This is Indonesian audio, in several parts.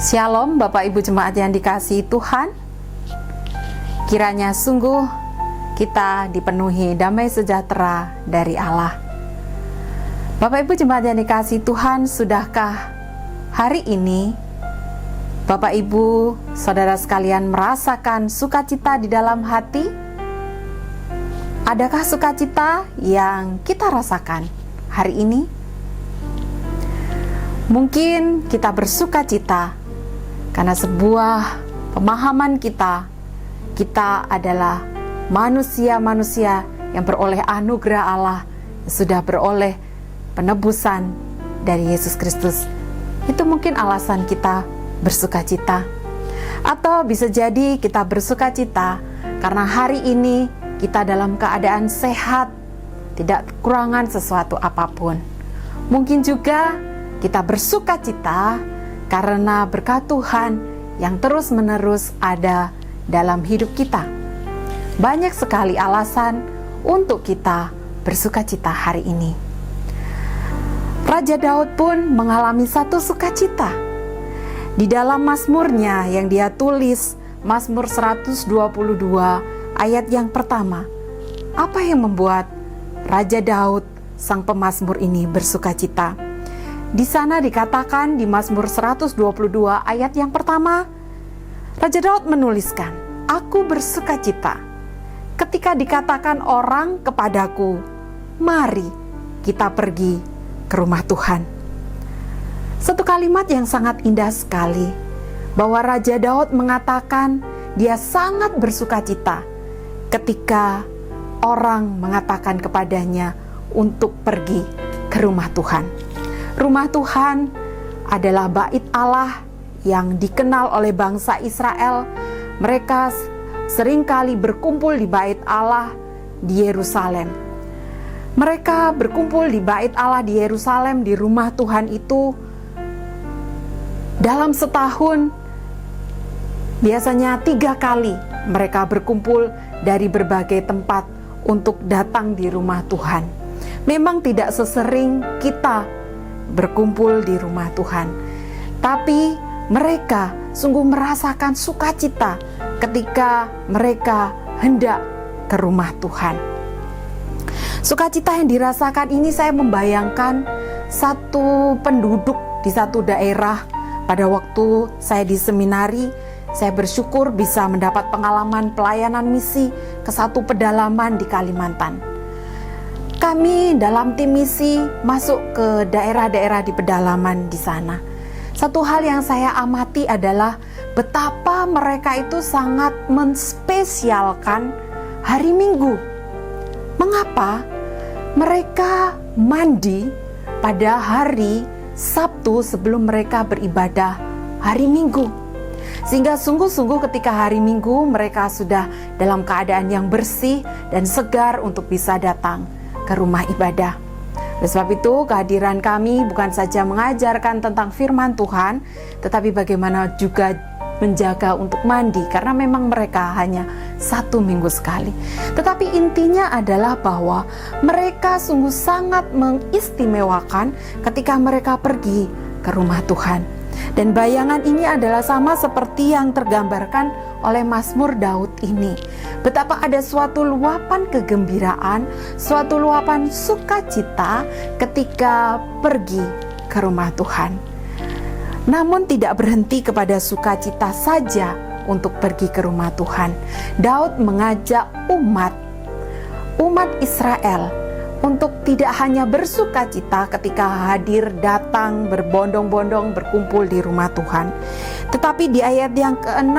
Shalom Bapak Ibu Jemaat yang dikasihi Tuhan. Kiranya sungguh kita dipenuhi damai sejahtera dari Allah. Bapak Ibu Jemaat yang dikasihi Tuhan, sudahkah hari ini Bapak Ibu Saudara sekalian merasakan sukacita di dalam hati? Adakah sukacita yang kita rasakan hari ini? Mungkin kita bersukacita karena sebuah pemahaman kita adalah manusia-manusia yang beroleh anugerah Allah, yang sudah beroleh penebusan dari Yesus Kristus. Itu mungkin alasan kita bersukacita. Atau bisa jadi kita bersukacita karena hari ini kita dalam keadaan sehat, tidak kekurangan sesuatu apapun. Mungkin juga kita bersukacita karena berkat Tuhan yang terus-menerus ada dalam hidup kita. Banyak sekali alasan untuk kita bersukacita hari ini. Raja Daud pun mengalami satu sukacita. Di dalam Mazmurnya yang dia tulis, Mazmur 122 ayat yang pertama, apa yang membuat Raja Daud sang pemazmur ini bersukacita? Di sana dikatakan di Mazmur 122 ayat yang pertama, Raja Daud menuliskan, "Aku bersukacita ketika dikatakan orang kepadaku, mari kita pergi ke rumah Tuhan." Satu kalimat yang sangat indah sekali, bahwa Raja Daud mengatakan dia sangat bersukacita ketika orang mengatakan kepadanya untuk pergi ke rumah Tuhan. Rumah Tuhan adalah bait Allah yang dikenal oleh bangsa Israel. Mereka seringkali berkumpul di bait Allah di Yerusalem. Mereka berkumpul di bait Allah di Yerusalem, di rumah Tuhan itu dalam setahun biasanya 3 kali mereka berkumpul dari berbagai tempat untuk datang di rumah Tuhan. Memang tidak sesering kita berkumpul di rumah Tuhan, tapi mereka sungguh merasakan sukacita ketika mereka hendak ke rumah Tuhan. Sukacita yang dirasakan ini, saya membayangkan satu penduduk di satu daerah. Pada waktu saya di seminari, saya bersyukur bisa mendapat pengalaman pelayanan misi ke satu pedalaman di Kalimantan. Kami dalam tim misi masuk ke daerah-daerah di pedalaman di sana. Satu hal yang saya amati adalah betapa mereka itu sangat menspesialkan hari Minggu. Mengapa? Mereka mandi pada hari Sabtu sebelum mereka beribadah hari Minggu. Sehingga sungguh-sungguh ketika hari Minggu mereka sudah dalam keadaan yang bersih dan segar untuk bisa datang ke rumah ibadah. Oleh sebab itu, kehadiran kami bukan saja mengajarkan tentang firman Tuhan, tetapi bagaimana juga menjaga untuk mandi, karena memang mereka hanya 1 minggu sekali. Tetapi intinya adalah bahwa mereka sungguh sangat mengistimewakan ketika mereka pergi ke rumah Tuhan. Dan bayangan ini adalah sama seperti yang tergambarkan oleh Mazmur Daud ini. Betapa ada suatu luapan kegembiraan, suatu luapan sukacita ketika pergi ke rumah Tuhan. Namun tidak berhenti kepada sukacita saja untuk pergi ke rumah Tuhan. Daud mengajak umat Israel untuk tidak hanya bersukacita ketika hadir, datang, berbondong-bondong, berkumpul di rumah Tuhan. Tetapi di ayat yang ke-6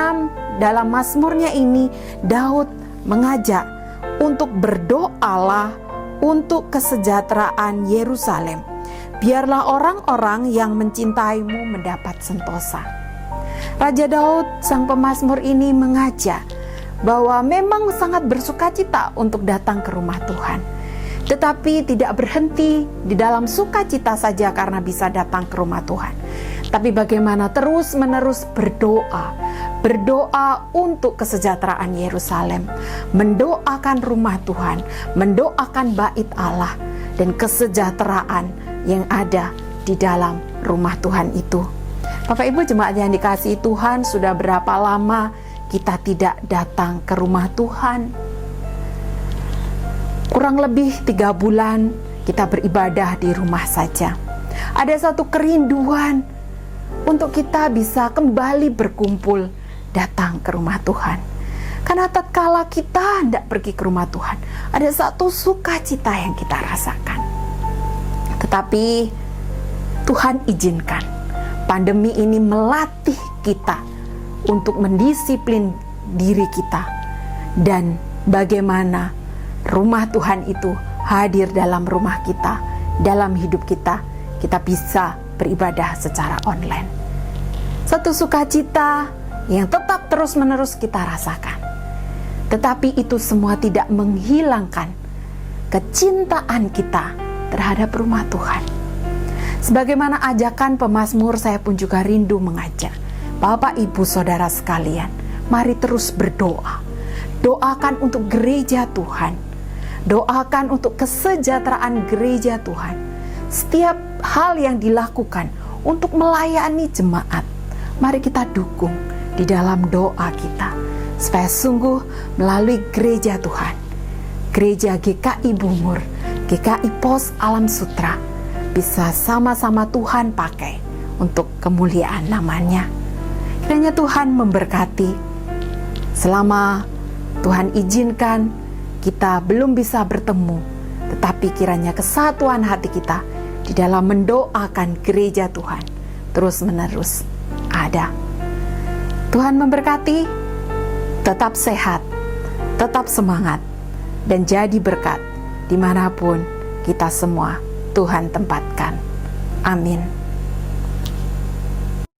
dalam Mazmurnya ini, Daud mengajak untuk berdoalah untuk kesejahteraan Yerusalem. Biarlah orang-orang yang mencintaimu mendapat sentosa. Raja Daud, sang pemazmur ini mengajak bahwa memang sangat bersukacita untuk datang ke rumah Tuhan. Tetapi tidak berhenti di dalam sukacita saja karena bisa datang ke rumah Tuhan. Tapi bagaimana terus-menerus berdoa untuk kesejahteraan Yerusalem, mendoakan rumah Tuhan, mendoakan bait Allah, dan kesejahteraan yang ada di dalam rumah Tuhan itu. Bapak Ibu jemaat yang dikasihi Tuhan, sudah berapa lama kita tidak datang ke rumah Tuhan? Kurang lebih 3 bulan kita beribadah di rumah saja. Ada satu kerinduan untuk kita bisa kembali berkumpul datang ke rumah Tuhan. Karena tatkala kita hendak pergi ke rumah Tuhan, ada satu sukacita yang kita rasakan. Tetapi Tuhan izinkan pandemi ini melatih kita untuk mendisiplin diri kita, dan bagaimana rumah Tuhan itu hadir dalam rumah kita, dalam hidup kita bisa beribadah secara online. Satu sukacita yang tetap terus-menerus kita rasakan. Tetapi itu semua tidak menghilangkan kecintaan kita terhadap rumah Tuhan. Sebagaimana ajakan pemazmur, saya pun juga rindu mengajak Bapak, Ibu, Saudara sekalian, mari terus berdoa. Doakan untuk gereja Tuhan. Doakan untuk kesejahteraan gereja Tuhan. Setiap hal yang dilakukan untuk melayani jemaat, mari kita dukung di dalam doa kita, supaya sungguh melalui gereja Tuhan, gereja GKI Bungur, GKI Pos Alam Sutra, bisa sama-sama Tuhan pakai untuk kemuliaan namanya. Kiranya Tuhan memberkati. Selama Tuhan izinkan kita belum bisa bertemu, tetapi kiranya kesatuan hati kita di dalam mendoakan gereja Tuhan terus-menerus ada. Tuhan memberkati, tetap sehat, tetap semangat, dan jadi berkat dimanapun kita semua Tuhan tempatkan. Amin.